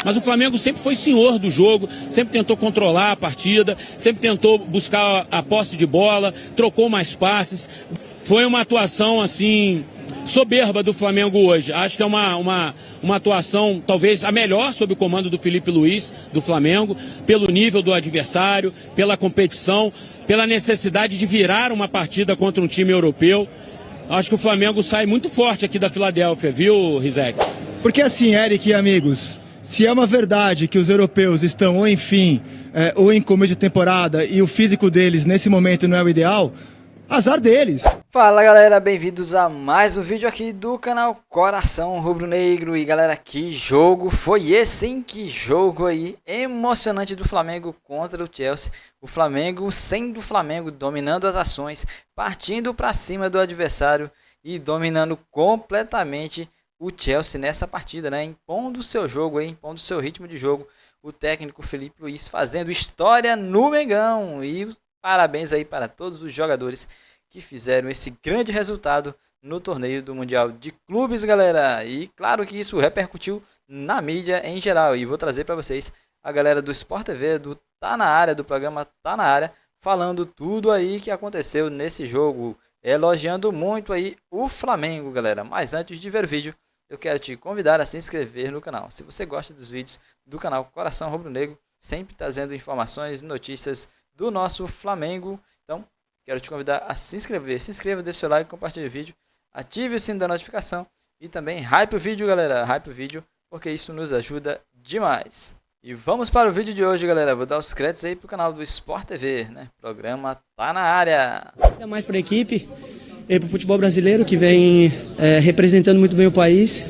Mas o Flamengo sempre foi senhor do jogo, sempre tentou controlar a partida, sempre tentou buscar a posse de bola, trocou mais passes. Foi uma atuação, assim, soberba do Flamengo hoje. Acho que é uma atuação, talvez, a melhor sob o comando do Felipe Luiz, do Flamengo, pelo nível do adversário, pela competição, pela necessidade de virar uma partida contra um time europeu. Acho que o Flamengo sai muito forte aqui da Filadélfia, viu, Rizek? Porque assim, Eric e amigos, se é uma verdade que os europeus estão ou em fim, ou em começo de temporada, e o físico deles nesse momento não é o ideal, azar deles. Fala galera, bem-vindos a mais um vídeo aqui do canal Coração Rubro-Negro. E galera, que jogo foi esse, hein? Que jogo aí emocionante do Flamengo contra o Chelsea. O Flamengo sendo o Flamengo, dominando as ações, partindo para cima do adversário e dominando completamente o Chelsea nessa partida, né? Impondo o seu jogo aí, impondo o seu ritmo de jogo. O técnico Felipe Luiz fazendo história no Mengão. E parabéns aí para todos os jogadores que fizeram esse grande resultado no torneio do Mundial de Clubes, galera. E claro que isso repercutiu na mídia em geral. E vou trazer para vocês a galera do Sport TV, do Tá Na Área, do programa Tá Na Área, falando tudo aí que aconteceu nesse jogo, elogiando muito aí o Flamengo, galera. Mas antes de ver o vídeo, eu quero te convidar a se inscrever no canal. Se você gosta dos vídeos do canal Coração Rubro-Negro, sempre trazendo informações e notícias do nosso Flamengo, então quero te convidar a se inscrever. Se inscreva, deixe seu like, compartilhe o vídeo, ative o sino da notificação e também hype o vídeo, galera. Hype o vídeo, porque isso nos ajuda demais. E vamos para o vídeo de hoje, galera. Vou dar os créditos aí pro canal do Sport TV, né? Programa Tá Na Área. Ainda mais para a equipe e para o futebol brasileiro, que vem representando muito bem o país.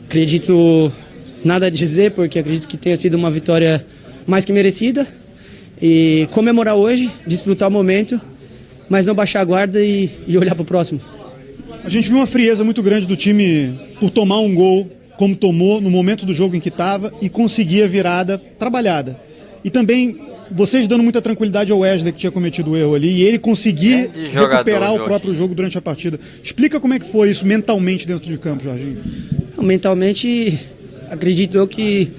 Acredito nada a dizer, porque acredito que tenha sido uma vitória mais que merecida. E comemorar hoje, desfrutar o momento, mas não baixar a guarda e olhar para o próximo. A gente viu uma frieza muito grande do time por tomar um gol, como tomou no momento do jogo em que estava, e conseguir a virada trabalhada. E também vocês dando muita tranquilidade ao Wesley, que tinha cometido o erro ali, e ele conseguir recuperar o próprio jogo durante a partida. Explica como é que foi isso mentalmente dentro de campo, Jorginho. Mentalmente, acredito eu que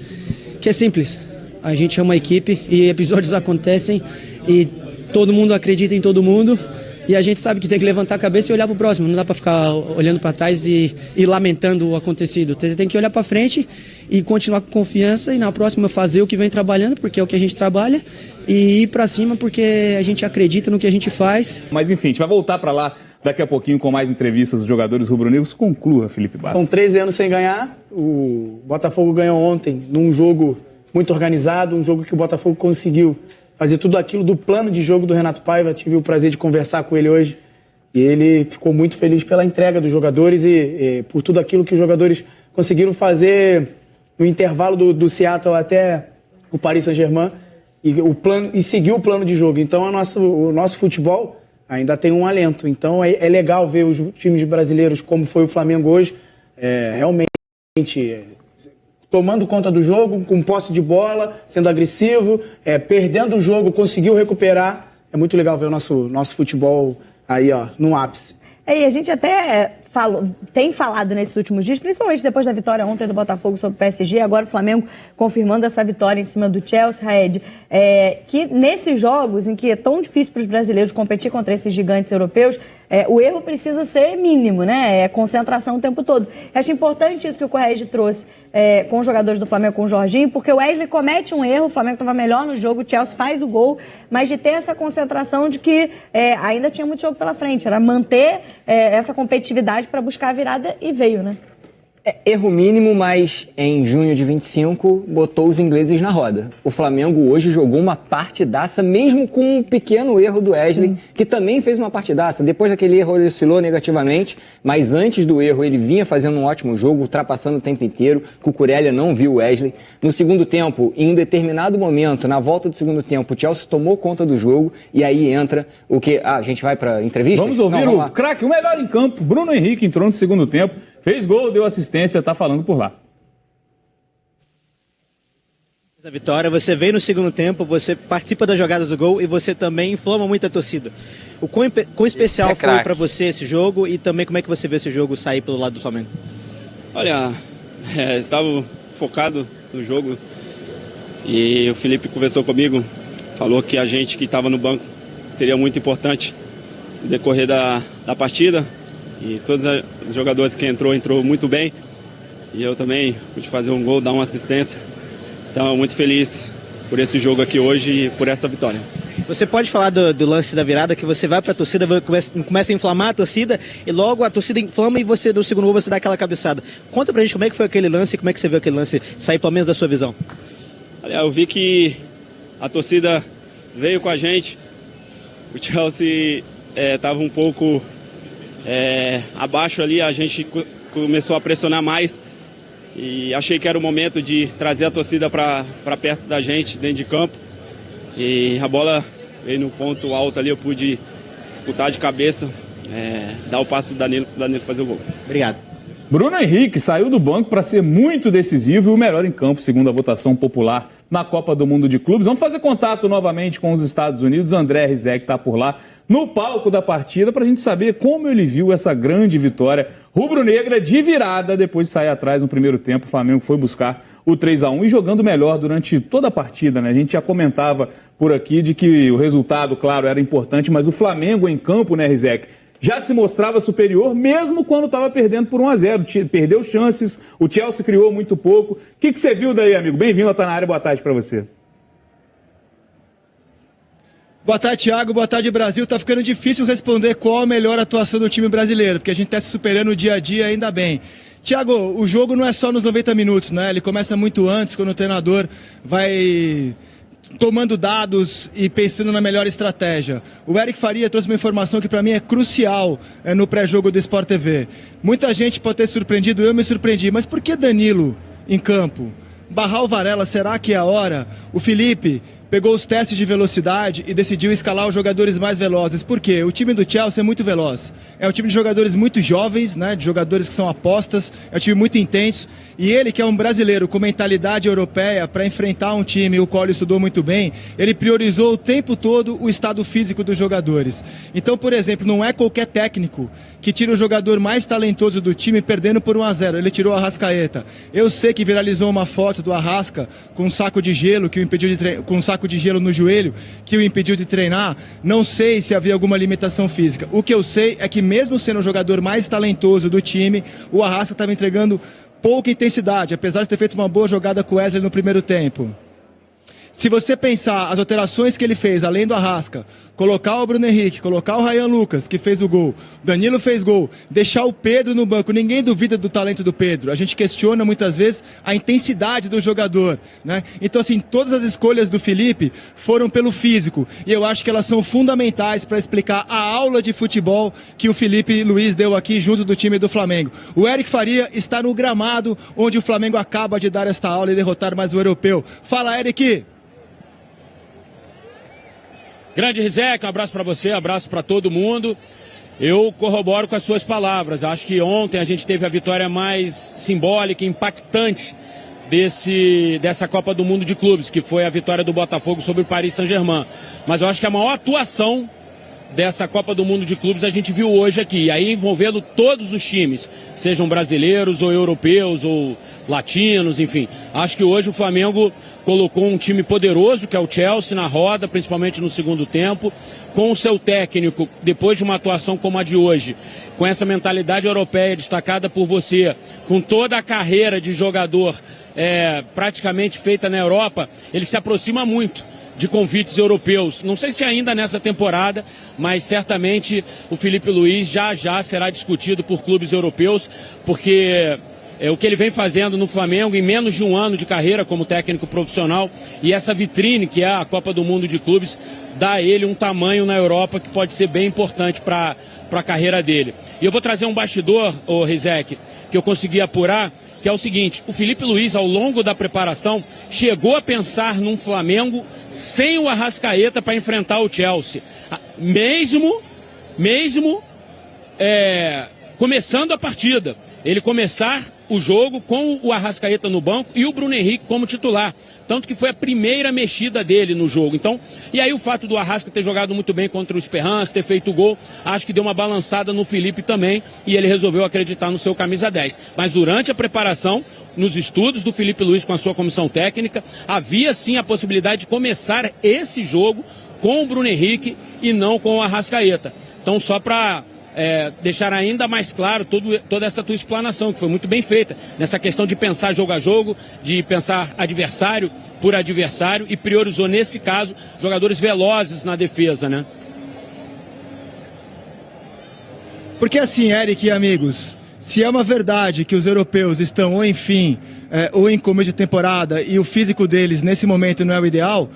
é simples. A gente é uma equipe e episódios acontecem e todo mundo acredita em todo mundo e a gente sabe que tem que levantar a cabeça e olhar para o próximo. Não dá para ficar olhando para trás e lamentando o acontecido. Você tem que olhar para frente e continuar com confiança e na próxima fazer o que vem trabalhando, porque é o que a gente trabalha, e ir para cima porque a gente acredita no que a gente faz. Mas enfim, a gente vai voltar para lá daqui a pouquinho com mais entrevistas dos jogadores rubro-negros. Conclua, Felipe Bastos. São 13 anos sem ganhar. O Botafogo ganhou ontem num jogo muito organizado, um jogo que o Botafogo conseguiu fazer tudo aquilo do plano de jogo do Renato Paiva. Tive o prazer de conversar com ele hoje e ele ficou muito feliz pela entrega dos jogadores e por tudo aquilo que os jogadores conseguiram fazer no intervalo do Seattle até o Paris Saint-Germain e seguir o plano de jogo. Então o nosso futebol ainda tem um alento. Então é legal ver os times brasileiros, como foi o Flamengo hoje, realmente tomando conta do jogo, com posse de bola, sendo agressivo, perdendo o jogo, conseguiu recuperar. É muito legal ver o nosso futebol aí, ó, no ápice. E a gente até tem falado nesses últimos dias, principalmente depois da vitória ontem do Botafogo sobre o PSG, agora o Flamengo confirmando essa vitória em cima do Chelsea, Raed, que nesses jogos em que é tão difícil para os brasileiros competir contra esses gigantes europeus, o erro precisa ser mínimo, né? Concentração o tempo todo. Acho importante isso que o Correia trouxe com os jogadores do Flamengo, com o Jorginho, porque o Wesley comete um erro, o Flamengo estava melhor no jogo, o Chelsea faz o gol, mas de ter essa concentração de que ainda tinha muito jogo pela frente, era manter essa competitividade para buscar a virada e veio, né? Erro mínimo, mas em junho de 25 botou os ingleses na roda. O Flamengo hoje jogou uma partidaça, mesmo com um pequeno erro do Wesley, que também fez uma partidaça. Depois daquele erro ele oscilou negativamente, mas antes do erro ele vinha fazendo um ótimo jogo, ultrapassando o tempo inteiro. Cucurella não viu o Wesley. No segundo tempo, em um determinado momento, na volta do segundo tempo, o Chelsea tomou conta do jogo e aí entra o que... a gente vai para entrevista? Vamos ouvir o craque, o melhor em campo. Bruno Henrique entrou no segundo tempo. Fez gol, deu assistência, tá falando por lá. A vitória, você vem no segundo tempo, você participa das jogadas do gol e você também inflama muito a torcida. O quão especial foi para você esse jogo e também como é que você vê esse jogo sair pelo lado do Flamengo? Olha, estava focado no jogo. E o Felipe conversou comigo, falou que a gente que estava no banco seria muito importante no decorrer da partida. E todos os jogadores que entrou muito bem. E eu também pude fazer um gol, dar uma assistência. Então, muito feliz por esse jogo aqui hoje e por essa vitória. Você pode falar do lance da virada, que você vai para a torcida, começa a inflamar a torcida e logo a torcida inflama e você no segundo gol você dá aquela cabeçada. Conta pra gente como é que foi aquele lance e como é que você viu aquele lance sair pelo menos da sua visão. Eu vi que a torcida veio com a gente, o Chelsea estava um pouco abaixo ali, a gente começou a pressionar mais e achei que era o momento de trazer a torcida para perto da gente, dentro de campo. E a bola veio no ponto alto ali, eu pude disputar de cabeça, dar o passe pro Danilo fazer o gol. Obrigado. Bruno Henrique saiu do banco para ser muito decisivo e o melhor em campo, segundo a votação popular na Copa do Mundo de Clubes. Vamos fazer contato novamente com os Estados Unidos. André Rizek está por lá no palco da partida para a gente saber como ele viu essa grande vitória rubro-negra de virada depois de sair atrás no primeiro tempo. O Flamengo foi buscar o 3-1 e jogando melhor durante toda a partida, né? A gente já comentava por aqui de que o resultado, claro, era importante, mas o Flamengo em campo, né, Rizek, já se mostrava superior mesmo quando estava perdendo por 1-0. Perdeu chances, o Chelsea criou muito pouco. O que você viu daí, amigo? Bem-vindo ao Tá Na Área, boa tarde para você. Boa tarde, Thiago. Boa tarde, Brasil. Tá ficando difícil responder qual a melhor atuação do time brasileiro, porque a gente tá se superando dia a dia, ainda bem. Thiago, o jogo não é só nos 90 minutos, né? Ele começa muito antes, quando o treinador vai tomando dados e pensando na melhor estratégia. O Eric Faria trouxe uma informação que para mim é crucial no pré-jogo do Sport TV. Muita gente pode ter surpreendido, eu me surpreendi, mas por que Danilo em campo? Barrar o Varela, será que é a hora? O Felipe pegou os testes de velocidade e decidiu escalar os jogadores mais velozes. Por quê? O time do Chelsea é muito veloz. É um time de jogadores muito jovens, né? De jogadores que são apostas. É um time muito intenso. E ele, que é um brasileiro com mentalidade europeia, para enfrentar um time o qual ele estudou muito bem, ele priorizou o tempo todo o estado físico dos jogadores. Então, por exemplo, não é qualquer técnico que tira o jogador mais talentoso do time perdendo por 1-0. Ele tirou o Arrascaeta. Eu sei que viralizou uma foto do Arrasca com um saco de gelo que o impediu de treinar, com um saco de gelo no joelho que o impediu de treinar. Não sei se havia alguma limitação física. O que eu sei é que mesmo sendo o jogador mais talentoso do time, o Arrasca estava entregando pouca intensidade, apesar de ter feito uma boa jogada com o Wesley no primeiro tempo. Se você pensar as alterações que ele fez, além do Arrasca, colocar o Bruno Henrique, colocar o Ryan Lucas, que fez o gol, Danilo fez gol, deixar o Pedro no banco, ninguém duvida do talento do Pedro. A gente questiona muitas vezes a intensidade do jogador, né? Então, assim, todas as escolhas do Felipe foram pelo físico. E eu acho que elas são fundamentais para explicar a aula de futebol que o Felipe Luiz deu aqui junto do time do Flamengo. O Eric Faria está no gramado onde o Flamengo acaba de dar esta aula e derrotar mais o europeu. Fala, Eric! Grande Rizek, um abraço para você, um abraço para todo mundo. Eu corroboro com as suas palavras. Acho que ontem a gente teve a vitória mais simbólica, impactante dessa Copa do Mundo de Clubes, que foi a vitória do Botafogo sobre o Paris Saint-Germain. Mas eu acho que a maior atuação dessa Copa do Mundo de Clubes a gente viu hoje aqui, e aí envolvendo todos os times, sejam brasileiros ou europeus ou latinos, enfim. Acho que hoje o Flamengo colocou um time poderoso, que é o Chelsea, na roda, principalmente no segundo tempo, com o seu técnico, depois de uma atuação como a de hoje, com essa mentalidade europeia destacada por você, com toda a carreira de jogador praticamente feita na Europa, ele se aproxima muito de convites europeus. Não sei se ainda nessa temporada, mas certamente o Felipe Luiz já será discutido por clubes europeus, porque o que ele vem fazendo no Flamengo em menos de um ano de carreira como técnico profissional, e essa vitrine que é a Copa do Mundo de Clubes dá a ele um tamanho na Europa que pode ser bem importante para a carreira dele. E eu vou trazer um bastidor, Rizek, que eu consegui apurar, que é o seguinte: o Felipe Luiz, ao longo da preparação, chegou a pensar num Flamengo sem o Arrascaeta para enfrentar o Chelsea. Mesmo começando a partida, ele começar o jogo com o Arrascaeta no banco e o Bruno Henrique como titular. Tanto que foi a primeira mexida dele no jogo. Então, e aí o fato do Arrasca ter jogado muito bem contra o Esperance, ter feito o gol, acho que deu uma balançada no Felipe também, e ele resolveu acreditar no seu camisa 10. Mas durante a preparação, nos estudos do Felipe Luiz com a sua comissão técnica, havia sim a possibilidade de começar esse jogo com o Bruno Henrique e não com o Arrascaeta. Então, só para deixar ainda mais claro toda essa tua explanação, que foi muito bem feita, nessa questão de pensar jogo a jogo, de pensar adversário por adversário, e priorizou, nesse caso, jogadores velozes na defesa, né? Porque assim, Eric e amigos, se é uma verdade que os europeus estão ou em fim, ou em começo de temporada, e o físico deles nesse momento não é o ideal,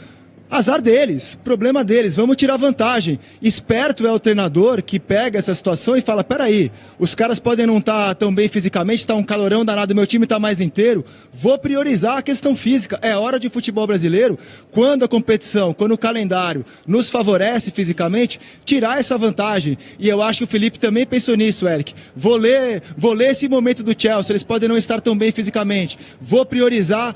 azar deles, problema deles, vamos tirar vantagem. Esperto é o treinador que pega essa situação e fala, peraí, os caras podem não estar tão bem fisicamente, está um calorão danado, meu time está mais inteiro, vou priorizar a questão física. É hora de futebol brasileiro, quando a competição, quando o calendário nos favorece fisicamente, tirar essa vantagem. E eu acho que o Felipe também pensou nisso, Eric. Vou ler esse momento do Chelsea, eles podem não estar tão bem fisicamente, vou priorizar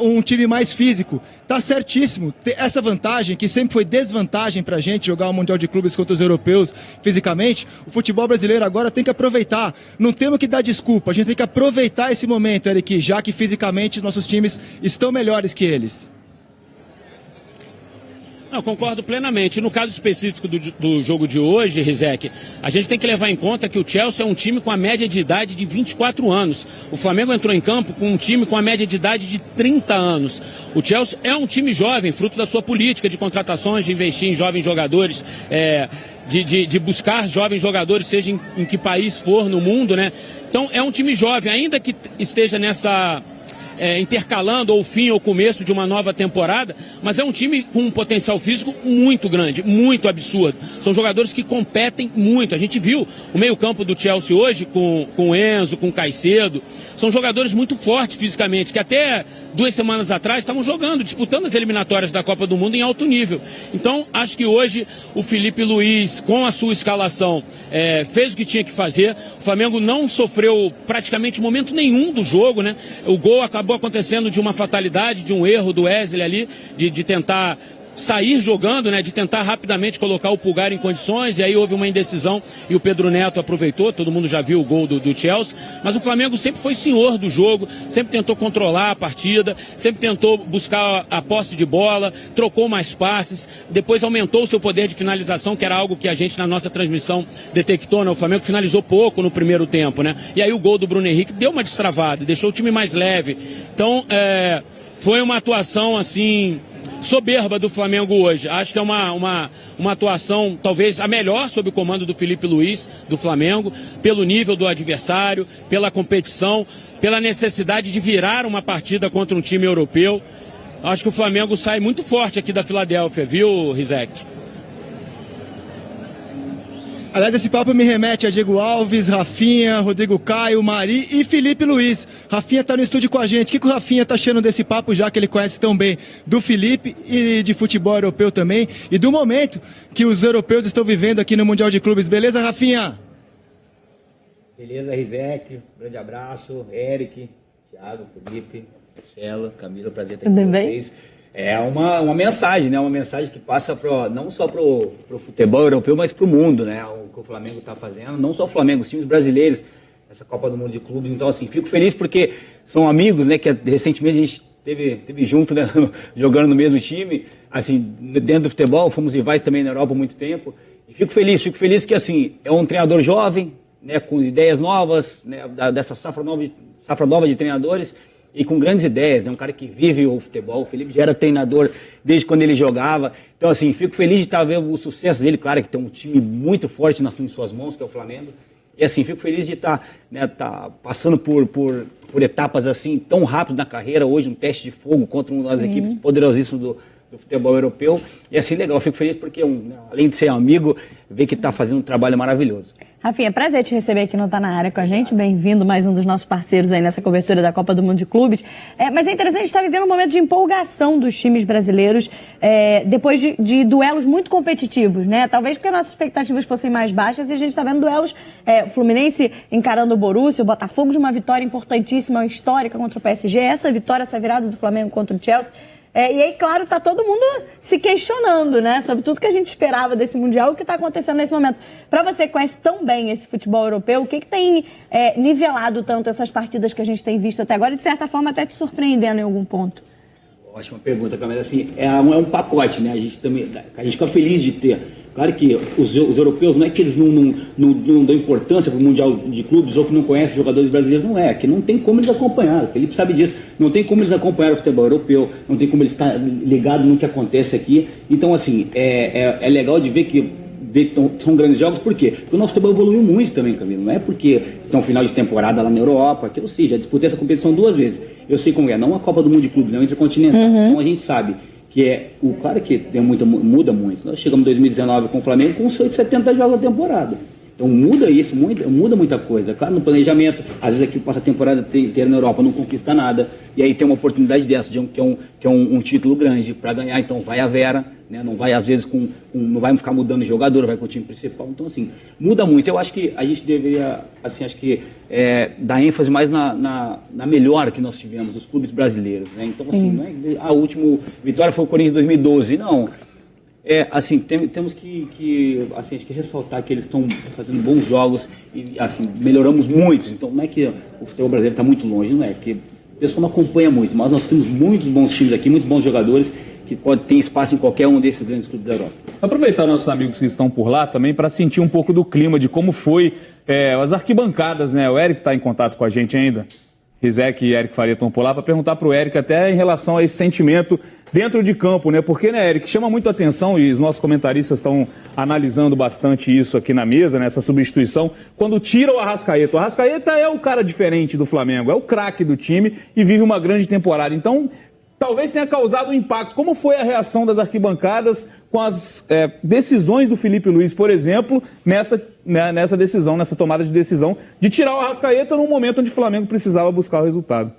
um time mais físico. Tá certíssimo, essa vantagem, que sempre foi desvantagem pra gente jogar o Mundial de Clubes contra os europeus fisicamente, o futebol brasileiro agora tem que aproveitar. Não temos que dar desculpa, a gente tem que aproveitar esse momento, Eric, já que fisicamente nossos times estão melhores que eles. Não, concordo plenamente. No caso específico do jogo de hoje, Rizek, a gente tem que levar em conta que o Chelsea é um time com a média de idade de 24 anos. O Flamengo entrou em campo com um time com a média de idade de 30 anos. O Chelsea é um time jovem, fruto da sua política de contratações, de investir em jovens jogadores, de buscar jovens jogadores, seja em que país for no mundo, né? Então é um time jovem, ainda que esteja nessa... intercalando ou fim ou começo de uma nova temporada, mas é um time com um potencial físico muito grande, muito absurdo. São jogadores que competem muito. A gente viu o meio-campo do Chelsea hoje com o Enzo, com o Caicedo. São jogadores muito fortes fisicamente, que até 2 semanas atrás estavam jogando, disputando as eliminatórias da Copa do Mundo em alto nível. Então, acho que hoje o Felipe Luiz, com a sua escalação, fez o que tinha que fazer. O Flamengo não sofreu praticamente momento nenhum do jogo, né? O gol acabou acontecendo de uma fatalidade, de um erro do Wesley ali, de tentar sair jogando, né, de tentar rapidamente colocar o Pulgar em condições, e aí houve uma indecisão e o Pedro Neto aproveitou. Todo mundo já viu o gol do Chelsea, mas o Flamengo sempre foi senhor do jogo, sempre tentou controlar a partida, sempre tentou buscar a posse de bola, trocou mais passes, depois aumentou o seu poder de finalização, que era algo que a gente na nossa transmissão detectou, né? O Flamengo finalizou pouco no primeiro tempo, né? E aí o gol do Bruno Henrique deu uma destravada, deixou o time mais leve. Então, foi uma atuação assim soberba do Flamengo hoje. Acho que é uma atuação talvez a melhor sob o comando do Felipe Luiz, do Flamengo, pelo nível do adversário, pela competição, pela necessidade de virar uma partida contra um time europeu. Acho que o Flamengo sai muito forte aqui da Filadélfia, viu, Rizek? Aliás, esse papo me remete a Diego Alves, Rafinha, Rodrigo Caio, Mari e Felipe Luiz. Rafinha tá no estúdio com a gente. O que o Rafinha tá achando desse papo, já que ele conhece tão bem do Felipe e de futebol europeu também, e do momento que os europeus estão vivendo aqui no Mundial de Clubes? Beleza, Rafinha? Beleza, Rizek. Grande abraço. Eric, Thiago, Felipe, Marcelo, Camila, prazer estar aqui com vocês. É uma mensagem, né? Uma mensagem que passa não só pro futebol europeu, mas pro mundo, né? O que o Flamengo está fazendo, não só o Flamengo, os times brasileiros, essa Copa do Mundo de Clubes. Então, assim, fico feliz porque são amigos, né? Que recentemente a gente teve junto, né? Jogando no mesmo time, assim, dentro do futebol, fomos rivais também na Europa há muito tempo. E fico feliz que, assim, é um treinador jovem, né? Com ideias novas, né? Dessa safra nova de treinadores. E com grandes ideias, é um cara que vive o futebol. O Felipe já era treinador desde quando ele jogava. Então, assim, fico feliz de estar vendo o sucesso dele. Claro que tem um time muito forte em suas mãos, que é o Flamengo. E, assim, fico feliz de estar passando por etapas, assim, tão rápido na carreira. Hoje, um teste de fogo contra uma das equipes poderosíssimas do futebol europeu. E, assim, legal. Fico feliz porque, além de ser amigo, ver que está fazendo um trabalho maravilhoso. Rafinha, prazer te receber aqui no Tá Na Área com a gente. Bem-vindo, mais um dos nossos parceiros aí nessa cobertura da Copa do Mundo de Clubes. Mas é interessante, a gente está vivendo um momento de empolgação dos times brasileiros depois de duelos muito competitivos, né? Talvez porque nossas expectativas fossem mais baixas e a gente está vendo duelos, o Fluminense encarando o Borussia, o Botafogo de uma vitória importantíssima, histórica contra o PSG, essa virada do Flamengo contra o Chelsea. E aí, claro, tá todo mundo se questionando, né? Sobre tudo que a gente esperava desse Mundial e o que está acontecendo nesse momento. Para você que conhece tão bem esse futebol europeu, o que tem nivelado tanto essas partidas que a gente tem visto até agora e, de certa forma, até te surpreendendo em algum ponto? Ótima pergunta, Camila. Assim, é um pacote, né? A gente fica feliz de ter. Claro que os europeus não é que eles não dão importância para o Mundial de Clubes ou que não conhecem os jogadores brasileiros, não é. Que não tem como eles acompanhar. O Felipe sabe disso. Não tem como eles acompanhar o futebol europeu, não tem como eles estar ligados no que acontece aqui. Então, assim, é legal de ver que são grandes jogos, por quê? Porque o nosso futebol evoluiu muito também, Camilo. Não é porque estão final de temporada lá na Europa, que eu sei, já disputei essa competição 2 vezes. Eu sei como é, não a Copa do Mundo de Clube, não a Intercontinental. Então a gente sabe que claro que muda muito. Nós chegamos em 2019 com o Flamengo com 70 jogos na temporada. Então muda isso, muda muita coisa. Claro, no planejamento, às vezes aqui passa a temporada inteira na Europa, não conquista nada, e aí tem uma oportunidade dessa, que é um título grande para ganhar, então vai a Vera, né? Não vai às vezes não vai ficar mudando de jogador, vai com o time principal. Então assim, muda muito. Eu acho que a gente deveria, assim, dar ênfase mais na melhora que nós tivemos, os clubes brasileiros, né? Então assim, não é a última vitória foi o Corinthians em 2012, não. Assim, temos que acho que ressaltar que eles estão fazendo bons jogos e, assim, melhoramos muito. Então, não é que o futebol brasileiro está muito longe, não é, que o pessoal não acompanha muito, mas nós temos muitos bons times aqui, muitos bons jogadores que pode ter espaço em qualquer um desses grandes clubes da Europa. Aproveitar nossos amigos que estão por lá também para sentir um pouco do clima, de como foi as arquibancadas, né? O Eric está em contato com a gente ainda. Rizek e Eric Faria estão por lá para perguntar para o Eric até em relação a esse sentimento dentro de campo, né? Porque, né, Eric, chama muito atenção e os nossos comentaristas estão analisando bastante isso aqui na mesa, né, essa substituição, quando tira o Arrascaeta. O Arrascaeta é o cara diferente do Flamengo, é o craque do time e vive uma grande temporada. Então, talvez tenha causado um impacto. Como foi a reação das arquibancadas com as decisões do Felipe Luiz, por exemplo, nessa decisão, nessa tomada de decisão de tirar o Arrascaeta num momento onde o Flamengo precisava buscar o resultado?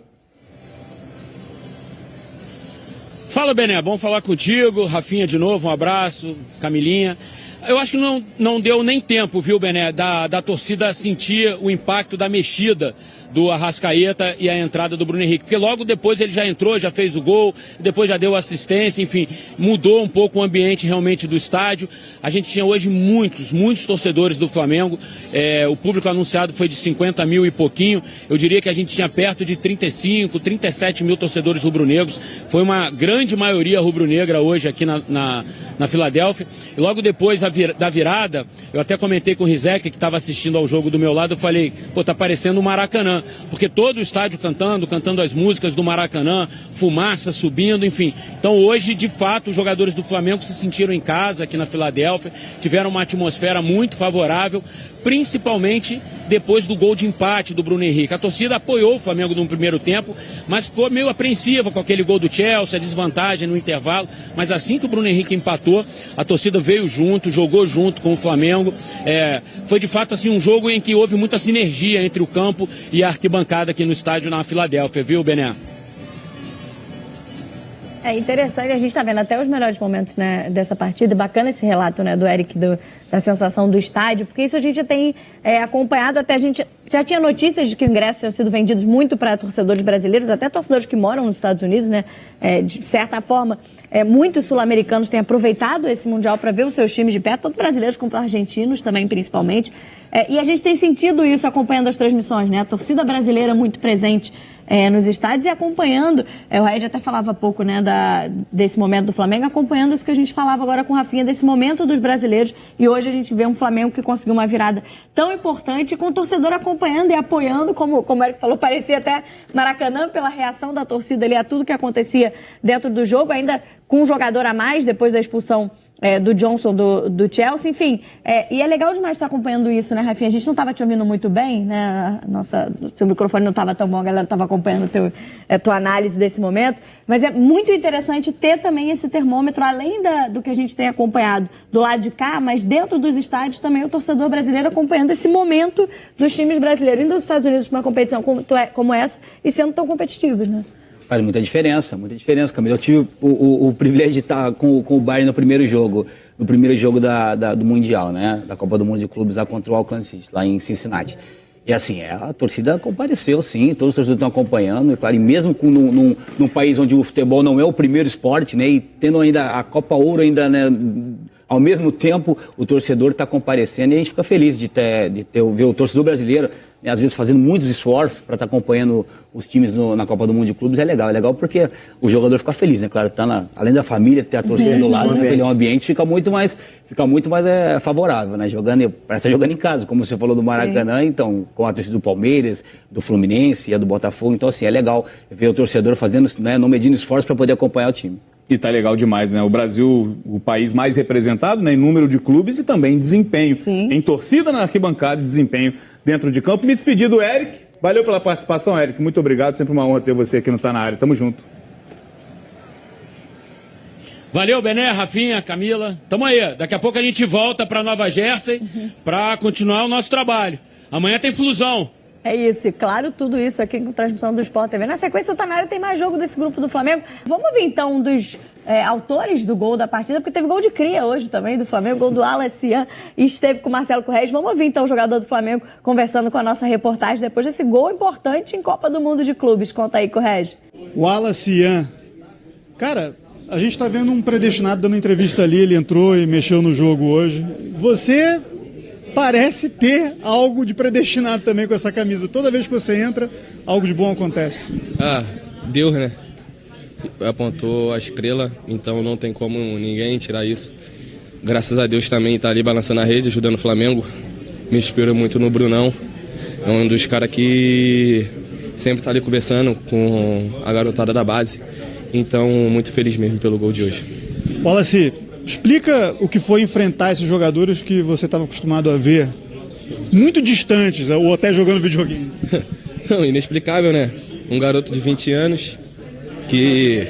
Fala, Bené, bom falar contigo. Rafinha de novo, um abraço. Camilinha. Eu acho que não deu nem tempo, viu, Bené, da torcida sentir o impacto da mexida do Arrascaeta e a entrada do Bruno Henrique, porque logo depois ele já entrou, já fez o gol, depois já deu assistência, enfim, mudou um pouco o ambiente realmente do estádio. A gente tinha hoje muitos torcedores do Flamengo, o público anunciado foi de 50 mil e pouquinho, eu diria que a gente tinha perto de 35, 37 mil torcedores rubro-negros, foi uma grande maioria rubro-negra hoje aqui na Filadélfia, e logo depois da virada, eu até comentei com o Rizek, que estava assistindo ao jogo do meu lado, eu falei, pô, tá parecendo um Maracanã, porque todo o estádio cantando as músicas do Maracanã, fumaça subindo, enfim. Então hoje, de fato, os jogadores do Flamengo se sentiram em casa aqui na Filadélfia, tiveram uma atmosfera muito favorável, principalmente depois do gol de empate do Bruno Henrique. A torcida apoiou o Flamengo no primeiro tempo, mas ficou meio apreensiva com aquele gol do Chelsea, a desvantagem no intervalo, mas assim que o Bruno Henrique empatou, a torcida veio junto, jogou junto com o Flamengo. Foi de fato assim um jogo em que houve muita sinergia entre o campo e a arquibancada aqui no estádio na Filadélfia, viu, Bené? É interessante, a gente está vendo até os melhores momentos, né, dessa partida. Bacana esse relato, né, do Eric, da sensação do estádio, porque isso a gente já tem acompanhado, até a gente já tinha notícias de que ingressos tinham sido vendidos muito para torcedores brasileiros, até torcedores que moram nos Estados Unidos, né, de certa forma, muitos sul-americanos têm aproveitado esse Mundial para ver os seus times de perto, tanto brasileiros quanto argentinos também, principalmente, e a gente tem sentido isso acompanhando as transmissões, né, a torcida brasileira muito presente nos estádios e acompanhando, o Raed até falava há pouco, né, desse momento do Flamengo, acompanhando isso que a gente falava agora com o Rafinha, desse momento dos brasileiros, e hoje a gente vê um Flamengo que conseguiu uma virada tão importante, com o torcedor acompanhando e apoiando, como o Eric falou, parecia até Maracanã, pela reação da torcida ali a tudo que acontecia dentro do jogo, ainda com um jogador a mais, depois da expulsão do Johnson, do Chelsea, enfim. E é legal demais estar acompanhando isso, né, Rafinha? A gente não estava te ouvindo muito bem, né? Seu microfone não estava tão bom, a galera estava acompanhando tua análise desse momento. Mas é muito interessante ter também esse termômetro, além do que a gente tem acompanhado do lado de cá, mas dentro dos estádios também o torcedor brasileiro acompanhando esse momento dos times brasileiros, indo dos Estados Unidos para uma competição como essa e sendo tão competitivos, né? Faz muita diferença, Camila. Eu tive o privilégio de estar com o Bayern no primeiro jogo do Mundial, né? Da Copa do Mundo de Clubes lá contra o Auckland City, lá em Cincinnati. E assim, a torcida compareceu, sim, todos os torcedores estão acompanhando, é claro, e mesmo num país onde o futebol não é o primeiro esporte, né? E tendo ainda a Copa Ouro ainda, né? Ao mesmo tempo, o torcedor está comparecendo e a gente fica feliz de ver o torcedor brasileiro, né, às vezes fazendo muitos esforços para estar acompanhando os times na Copa do Mundo de Clubes. É legal porque o jogador fica feliz, né? Claro, além da família, ter a torcida do lado, né, o ambiente fica muito mais favorável, né? Parece estar jogando em casa, como você falou do Maracanã, então, com a torcida do Palmeiras, do Fluminense e a do Botafogo. Então, assim, é legal ver o torcedor fazendo, né, não medindo esforço para poder acompanhar o time. E tá legal demais, né? O Brasil, o país mais representado, né, em número de clubes e também em desempenho. Sim. Em torcida na arquibancada e desempenho dentro de campo. Me despedir do Eric. Valeu pela participação, Eric. Muito obrigado. Sempre uma honra ter você aqui no Tá Na Área. Tamo junto. Valeu, Bené, Rafinha, Camila. Tamo aí. Daqui a pouco a gente volta para Nova Jersey para continuar o nosso trabalho. Amanhã tem Flusão. É isso, e claro, tudo isso aqui com transmissão do Sport TV. Na sequência, o Tá Na Área tem mais jogo desse grupo do Flamengo. Vamos ouvir então um dos autores do gol da partida, porque teve gol de cria hoje também do Flamengo, gol do Wallace Ian, e esteve com o Marcelo Corrêa. Vamos ouvir então o jogador do Flamengo conversando com a nossa reportagem depois desse gol importante em Copa do Mundo de Clubes. Conta aí, Corrêa. Wallace Ian. Cara, a gente tá vendo um predestinado dando entrevista ali, ele entrou e mexeu no jogo hoje. Você parece ter algo de predestinado também com essa camisa. Toda vez que você entra, algo de bom acontece. Deus, né? Apontou a estrela, então não tem como ninguém tirar isso. Graças a Deus também tá ali balançando a rede, ajudando o Flamengo. Me inspira muito no Brunão. É um dos caras que sempre tá ali conversando com a garotada da base. Então, muito feliz mesmo pelo gol de hoje. Wallace, explica o que foi enfrentar esses jogadores que você estava acostumado a ver, muito distantes, ou até jogando videogame. Não, inexplicável, né? Um garoto de 20 anos que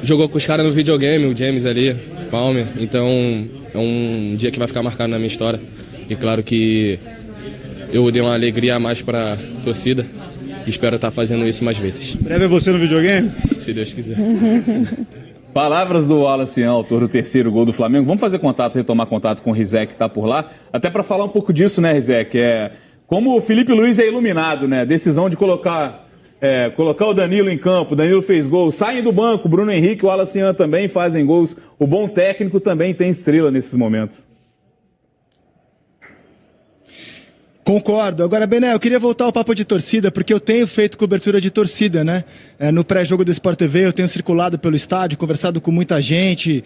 jogou com os caras no videogame, o James ali, Palmer. Então, é um dia que vai ficar marcado na minha história. E claro que eu dei uma alegria a mais para a torcida. Espero estar fazendo isso mais vezes. Breve é você no videogame? Se Deus quiser. Palavras do Wallace Ian, autor do terceiro gol do Flamengo. Vamos fazer contato, retomar contato com o Rizek, que está por lá. Até para falar um pouco disso, né, Rizek? Como o Felipe Luiz é iluminado, né? Decisão de colocar o Danilo em campo. O Danilo fez gol. Saem do banco. Bruno Henrique e o Wallace Ian também fazem gols. O bom técnico também tem estrela nesses momentos. Concordo. Agora, Bené, eu queria voltar ao papo de torcida, porque eu tenho feito cobertura de torcida, né? No pré-jogo do Sport TV, eu tenho circulado pelo estádio, conversado com muita gente,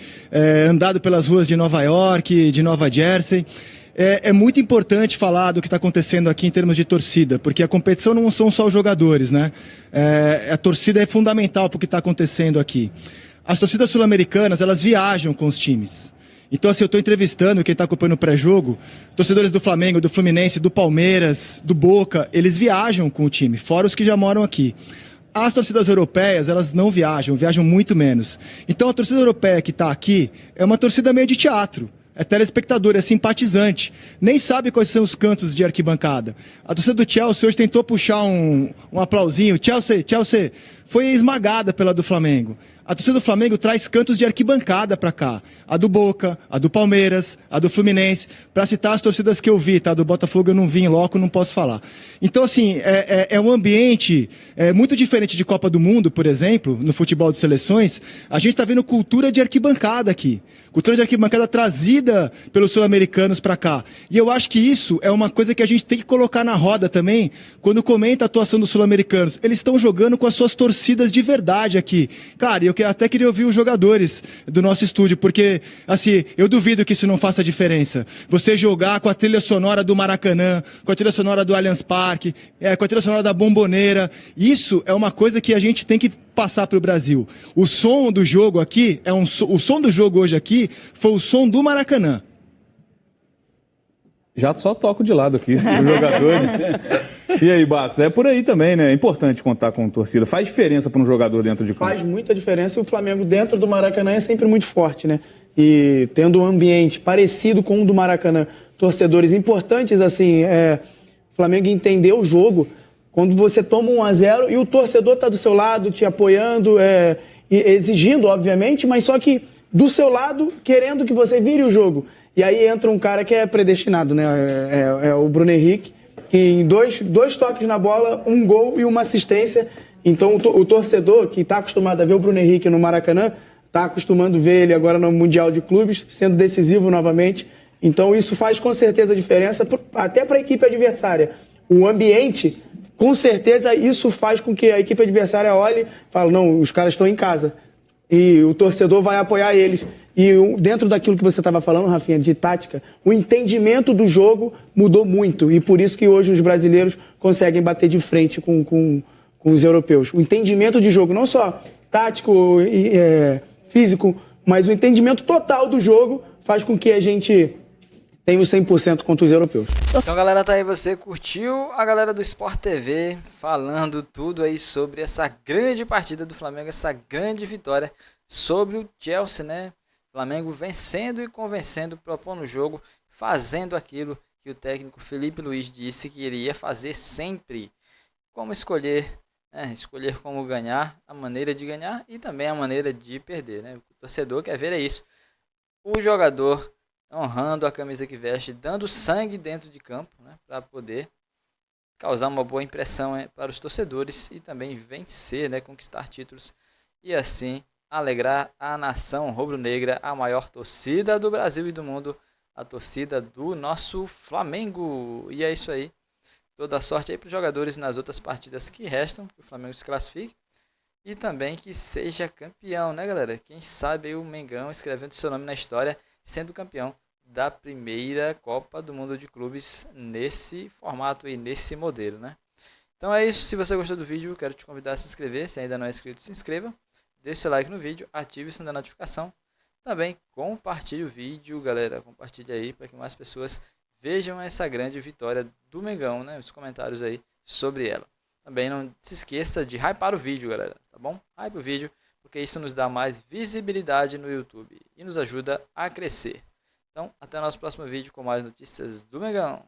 andado pelas ruas de Nova York, de Nova Jersey. É muito importante falar do que está acontecendo aqui em termos de torcida, porque a competição não são só os jogadores, né? A torcida é fundamental para o que está acontecendo aqui. As torcidas sul-americanas, elas viajam com os times. Então, assim, eu estou entrevistando quem está acompanhando o pré-jogo, torcedores do Flamengo, do Fluminense, do Palmeiras, do Boca, eles viajam com o time, fora os que já moram aqui. As torcidas europeias, elas não viajam muito menos. Então, a torcida europeia que está aqui é uma torcida meio de teatro. É telespectador, é simpatizante. Nem sabe quais são os cantos de arquibancada. A torcida do Chelsea hoje tentou puxar um aplausinho. Chelsea foi esmagada pela do Flamengo. A torcida do Flamengo traz cantos de arquibancada para cá. A do Boca, a do Palmeiras, a do Fluminense. Para citar as torcidas que eu vi, tá? Do Botafogo eu não vi em loco, não posso falar. Então, assim, é um ambiente muito diferente de Copa do Mundo, por exemplo, no futebol de seleções. A gente está vendo cultura de arquibancada aqui. Cultura de arquibancada trazida pelos sul-americanos para cá. E eu acho que isso é uma coisa que a gente tem que colocar na roda também, quando comenta a atuação dos sul-americanos. Eles estão jogando com as suas torcidas. torcidas de verdade aqui. Cara, eu até queria ouvir os jogadores do nosso estúdio, porque, assim, eu duvido que isso não faça diferença. Você jogar com a trilha sonora do Maracanã, com a trilha sonora do Allianz Parque, com a trilha sonora da Bomboneira, isso é uma coisa que a gente tem que passar para o Brasil. O som do jogo aqui, o som do jogo hoje aqui foi o som do Maracanã. Já só toco de lado aqui, os jogadores. E aí, Basso, é por aí também, né? É importante contar com torcida. Faz diferença para um jogador dentro de campo. Faz muita diferença e o Flamengo dentro do Maracanã é sempre muito forte, né? E tendo um ambiente parecido com o do Maracanã, torcedores importantes, assim, o Flamengo entendeu o jogo quando você toma 1-0 e o torcedor está do seu lado, te apoiando, exigindo, obviamente, mas só que do seu lado, querendo que você vire o jogo. E aí entra um cara que é predestinado, né? É o Bruno Henrique, que em dois toques na bola, um gol e uma assistência. Então o torcedor que está acostumado a ver o Bruno Henrique no Maracanã, está acostumando a ver ele agora no Mundial de Clubes, sendo decisivo novamente. Então isso faz com certeza diferença, até para a equipe adversária. O ambiente, com certeza, isso faz com que a equipe adversária olhe e fale, não, os caras estão em casa. E o torcedor vai apoiar eles. E dentro daquilo que você estava falando, Rafinha, de tática, o entendimento do jogo mudou muito. E por isso que hoje os brasileiros conseguem bater de frente com os europeus. O entendimento de jogo, não só tático e físico, mas o entendimento total do jogo faz com que a gente tenha o 100% contra os europeus. Então, galera, tá aí, você curtiu a galera do Sport TV falando tudo aí sobre essa grande partida do Flamengo, essa grande vitória sobre o Chelsea, né? Flamengo vencendo e convencendo, propondo o jogo, fazendo aquilo que o técnico Felipe Luiz disse que iria fazer sempre. Como escolher, né? Escolher como ganhar, a maneira de ganhar e também a maneira de perder, né? O torcedor quer ver é isso. O jogador honrando a camisa que veste, dando sangue dentro de campo, né? Para poder causar uma boa impressão para os torcedores e também vencer, né? Conquistar títulos e assim alegrar a nação rubro-negra, a maior torcida do Brasil e do mundo, a torcida do nosso Flamengo. E é isso aí. Toda sorte aí para os jogadores nas outras partidas que restam, que o Flamengo se classifique e também que seja campeão, né, galera? Quem sabe aí o Mengão escrevendo seu nome na história, sendo campeão da primeira Copa do Mundo de Clubes nesse formato e nesse modelo, né? Então é isso. Se você gostou do vídeo, quero te convidar a se inscrever. Se ainda não é inscrito, se inscreva. Deixe seu like no vídeo, ative o sininho da notificação. Também compartilhe o vídeo, galera. Compartilhe aí para que mais pessoas vejam essa grande vitória do Mengão, né? Os comentários aí sobre ela. Também não se esqueça de hypar o vídeo, galera. Tá bom? Hype o vídeo, porque isso nos dá mais visibilidade no YouTube e nos ajuda a crescer. Então, até o nosso próximo vídeo com mais notícias do Mengão.